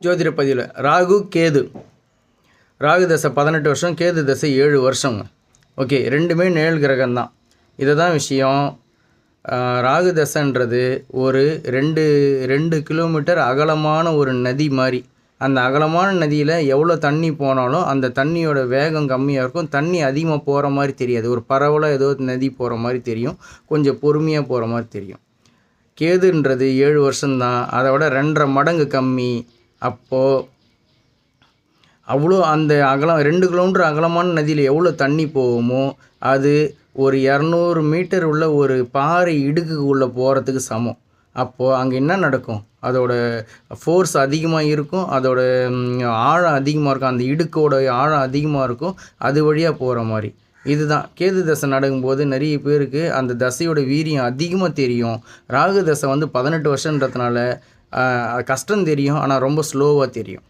ஜோதிட பதிவில் ராகு கேது. ராகு தசை 18 வருஷம், கேது தசை 7 வருஷங்க. ஓகே, ரெண்டுமே நிழல் கிரகம்தான். இதை தான் விஷயம். ராகு தசைன்றது ஒரு 2 கிலோமீட்டர் அகலமான ஒரு நதி மாதிரி. அந்த அகலமான நதியில் எவ்வளோ தண்ணி போனாலும் அந்த தண்ணியோட வேகம் கம்மியாக இருக்கும். தண்ணி அதிகமாக போகிற மாதிரி தெரியாது. ஒரு பரவலாக ஏதோ நதி போகிற மாதிரி தெரியும், கொஞ்சம் பொறுமையாக போகிற மாதிரி தெரியும். கேதுன்றது 7 வருஷம்தான், அதை விட 2.5 மடங்கு கம்மி. அப்போது அவ்வளோ அந்த அகலம் 2 கிலோமீட்டர் அகலமான நதியில் எவ்வளோ தண்ணி போகுமோ அது ஒரு 200 மீட்டர் உள்ள ஒரு பாறை இடுக்குள்ளே போகிறதுக்கு சமம். அப்போது அங்கே என்ன நடக்கும்? அதோட ஃபோர்ஸ் அதிகமாக இருக்கும், அதோட ஆழம் அதிகமாக இருக்கும், அந்த இடுக்கோட ஆழம் அதிகமாக இருக்கும், அது வழியாக போகிற மாதிரி. இதுதான் கேது தசை நடக்கும்போது நிறைய பேருக்கு அந்த தசையோட வீரியம் அதிகமாக தெரியும். ராகு தசை 18 வருஷன்றதுனால கஷ்டம் தெரியும், ஆனால் ரொம்ப ஸ்லோவாக தெரியும்.